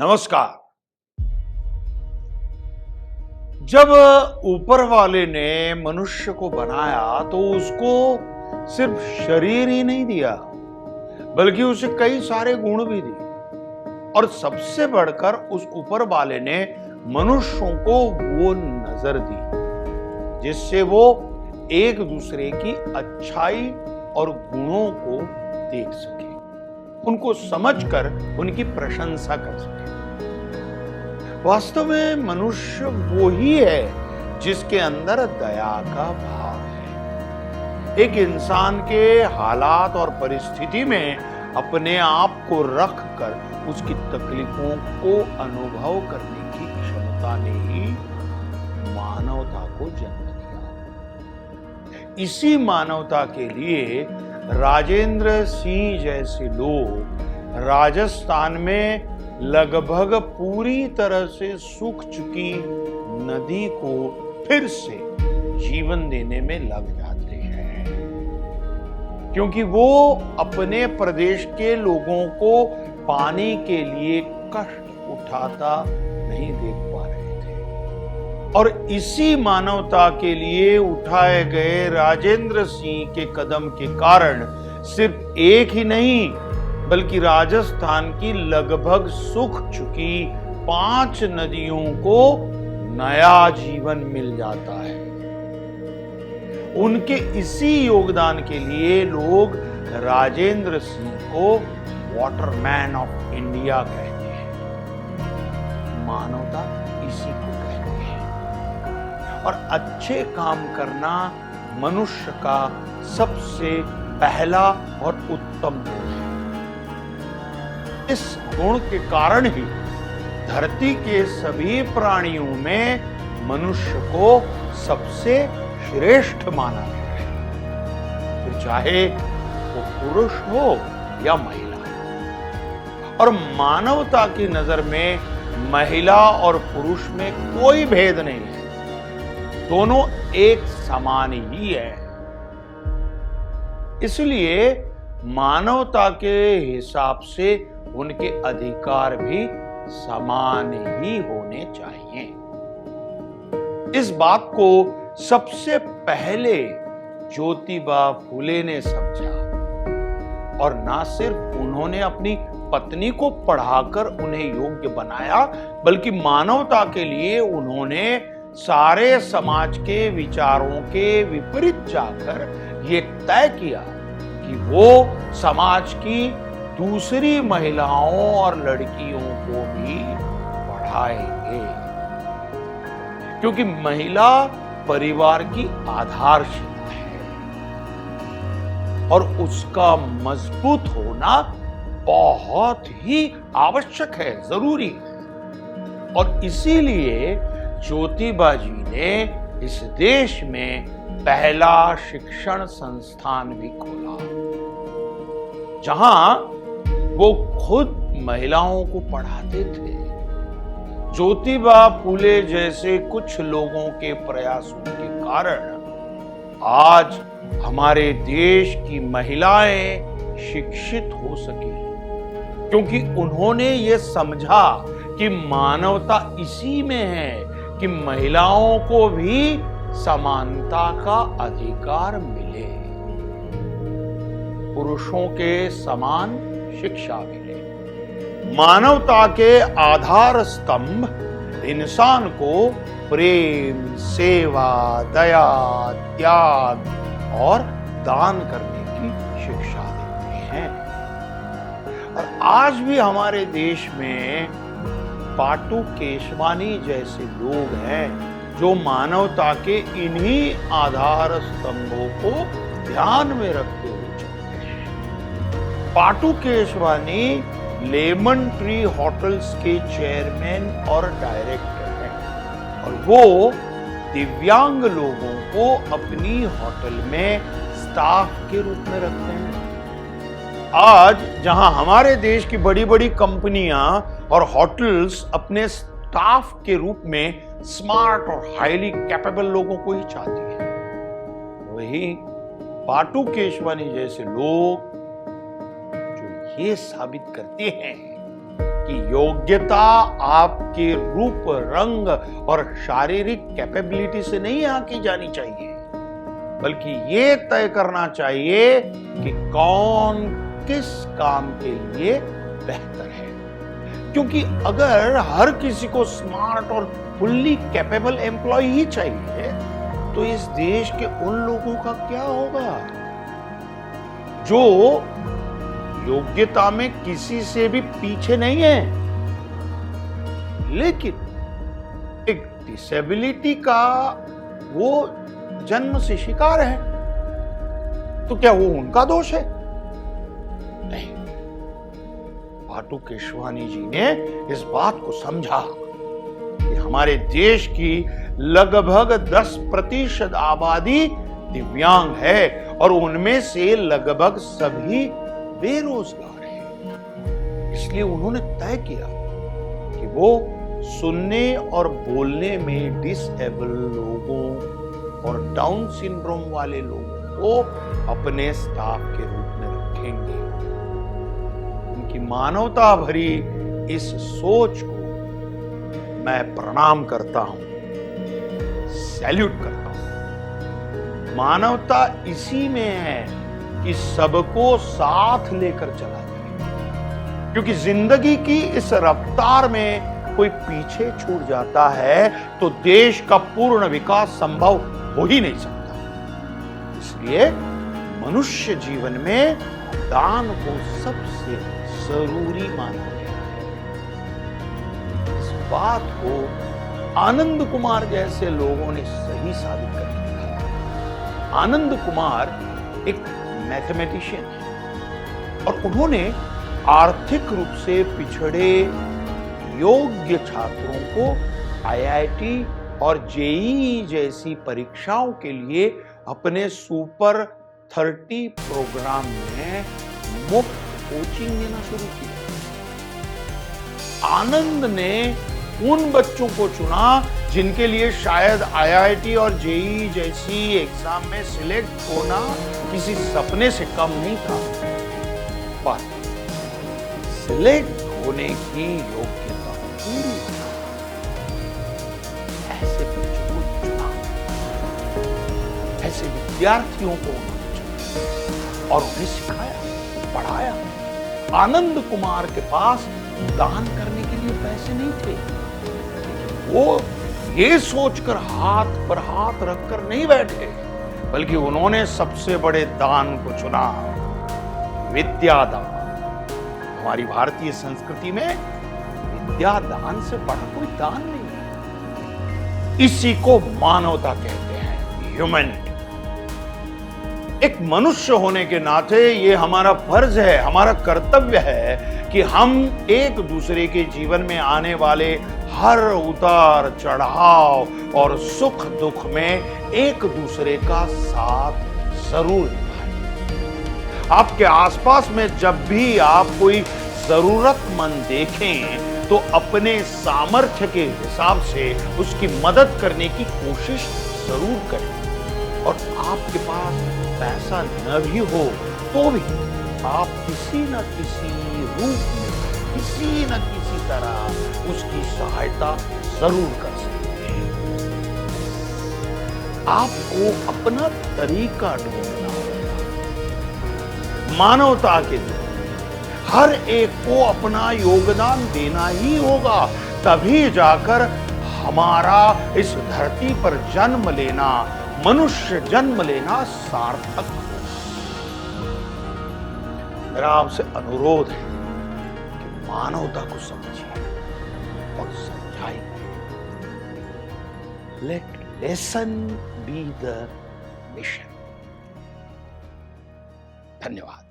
नमस्कार। जब ऊपर वाले ने मनुष्य को बनाया तो उसको सिर्फ शरीर ही नहीं दिया, बल्कि उसे कई सारे गुण भी दिए। और सबसे बढ़कर उस ऊपर वाले ने मनुष्यों को वो नजर दी जिससे वो एक दूसरे की अच्छाई और गुणों को देख सके, उनको समझकर उनकी प्रशंसा कर सके। वास्तव में मनुष्य वो ही है जिसके अंदर दया का भाव है। एक इंसान के हालात और परिस्थिति में अपने आप को रखकर उसकी तकलीफों को अनुभव करने की क्षमता ने ही मानवता को जन्म दिया। इसी मानवता के लिए राजेंद्र सिंह जैसे लोग राजस्थान में लगभग पूरी तरह से सूख चुकी नदी को फिर से जीवन देने में लग जाते हैं, क्योंकि वो अपने प्रदेश के लोगों को पानी के लिए कष्ट उठाता नहीं देख पा रहे थे। और इसी मानवता के लिए उठाए गए राजेंद्र सिंह के कदम के कारण सिर्फ एक ही नहीं बल्कि राजस्थान की लगभग सूख चुकी 5 नदियों को नया जीवन मिल जाता है। उनके इसी योगदान के लिए लोग राजेंद्र सिंह को वाटरमैन ऑफ इंडिया कहते हैं। मानवता इसी को कहते हैं। और अच्छे काम करना मनुष्य का सबसे पहला और उत्तम गुण है। इस गुण के कारण ही धरती के सभी प्राणियों में मनुष्य को सबसे श्रेष्ठ माना गया है, फिर चाहे वो पुरुष हो या महिला। और मानवता की नजर में महिला और पुरुष में कोई भेद नहीं है, दोनों एक समान ही है। इसलिए मानवता के हिसाब से उनके अधिकार भी समान ही होने चाहिए। इस बात को सबसे पहले ज्योतिबा फुले ने समझा। और ना सिर्फ उन्होंने अपनी पत्नी को पढ़ाकर उन्हें योग्य बनाया, बल्कि मानवता के लिए उन्होंने सारे समाज के विचारों के विपरीत जाकर ये तय किया कि वो समाज की दूसरी महिलाओं और लड़कियों को भी पढ़ाएंगे, क्योंकि महिला परिवार की आधारशिला है और उसका मजबूत होना बहुत ही आवश्यक है, जरूरी है। और इसीलिए ज्योतिबा जी ने इस देश में पहला शिक्षण संस्थान भी खोला, जहां वो खुद महिलाओं को पढ़ाते थे। ज्योतिबा फुले जैसे कुछ लोगों के प्रयासों के कारण आज हमारे देश की महिलाएं शिक्षित हो सकी, क्योंकि उन्होंने ये समझा कि मानवता इसी में है कि महिलाओं को भी समानता का अधिकार मिले, पुरुषों के समान शिक्षा मिले। मानवता के आधार स्तंभ इंसान को प्रेम, सेवा, दया, त्याग और दान करने की शिक्षा देते हैं। और आज भी हमारे देश में पाटू केशवानी जैसे लोग हैं जो मानवता के इन्हीं आधार स्तंभों को ध्यान में रखते हुए चलते हैं। पाटू केशवानी लेमन ट्री होटल्स के चेयरमैन और डायरेक्टर हैं और वो दिव्यांग लोगों को अपनी होटल में स्टाफ के रूप में रखते हैं। आज जहां हमारे देश की बड़ी बड़ी कंपनियां और होटल्स अपने स्टाफ के रूप में स्मार्ट और हाईली कैपेबल लोगों को ही चाहती है, वही पाटू केशवानी जैसे लोग जो ये साबित करते हैं कि कि योग्यता आपके रूप, रंग और शारीरिक कैपेबिलिटी से नहीं आंकी जानी चाहिए, बल्कि ये तय करना चाहिए कि कौन किस काम के लिए बेहतर है। क्योंकि अगर हर किसी को स्मार्ट और फुल्ली कैपेबल एम्प्लॉय ही चाहिए, तो इस देश के उन लोगों का क्या होगा जो योग्यता में किसी से भी पीछे नहीं है, लेकिन एक डिसेबिलिटी का वो जन्म से शिकार है? तो क्या वो उनका दोष है? नहीं। पाटू केशवानी जी ने इस बात को समझा कि हमारे देश की लगभग 10% आबादी दिव्यांग है और उनमें से लगभग सभी बेरोजगार हैं। इसलिए उन्होंने तय किया कि वो सुनने और बोलने में डिसेबल लोगों और डाउन सिंड्रोम वाले लोगों को अपने स्टाफ के रूप में रखेंगे। उनकी मानवता भरी इस सोच को मैं प्रणाम करता हूं, सैल्यूट करता हूं। मानवता इसी में है कि सबको साथ लेकर चला जाए, क्योंकि जिंदगी की इस रफ्तार में कोई पीछे छूट जाता है तो देश का पूर्ण विकास संभव हो ही नहीं सकता। इसलिए मनुष्य जीवन में दान को सबसे जरूरी माना गया है। इस बात को आनंद कुमार जैसे लोगों ने सही साबित कर दिया। आनंद कुमार एक मैथमेटिशियन है और उन्होंने आर्थिक रूप से पिछड़े योग्य छात्रों को आईआईटी और जेईई जैसी परीक्षाओं के लिए अपने सुपर 30 प्रोग्राम में मुफ्त कोचिंग देना शुरू किया। आनंद ने उन बच्चों को चुना जिनके लिए शायद आईआईटी और जेईई जैसी एग्जाम में सिलेक्ट होना किसी सपने से कम नहीं था, पर सिलेक्ट होने की योग्यता पूरी ऐसे बच्चों को चुना, ऐसे विद्यार्थियों को उन्होंने चुना और उन्हें सिखाया, पढ़ाया। आनंद कुमार के पास दान करने के लिए पैसे नहीं थे, वो ये सोचकर हाथ पर हाथ रखकर नहीं बैठे, बल्कि उन्होंने सबसे बड़े दान को चुना, विद्यादान। हमारी भारतीय संस्कृति में विद्यादान से बड़ा कोई दान नहीं है। इसी को मानवता कहते हैं, ह्यूमैनिटी। एक मनुष्य होने के नाते ये हमारा फर्ज है, हमारा कर्तव्य है कि हम एक दूसरे के जीवन में आने वाले हर उतार चढ़ाव और सुख दुख में एक दूसरे का साथ जरूर निभाएं। आपके आसपास में जब भी आप कोई जरूरतमंद देखें तो अपने सामर्थ्य के हिसाब से उसकी मदद करने की कोशिश जरूर करें। और आपके पास पैसा न भी हो तो भी आप किसी न किसी रूप में, किसी न किसी तरह उसकी सहायता जरूर कर सकते हैं। आपको अपना तरीका ढूंढना होगा। मानवता के लिए हर एक को अपना योगदान देना ही होगा, तभी जाकर हमारा इस धरती पर जन्म लेना, मनुष्य जन्म लेना सार्थक होगा। मेरा आपसे अनुरोध है कि मानवता को समझिए और समझाइए। Let lesson be the mission. धन्यवाद।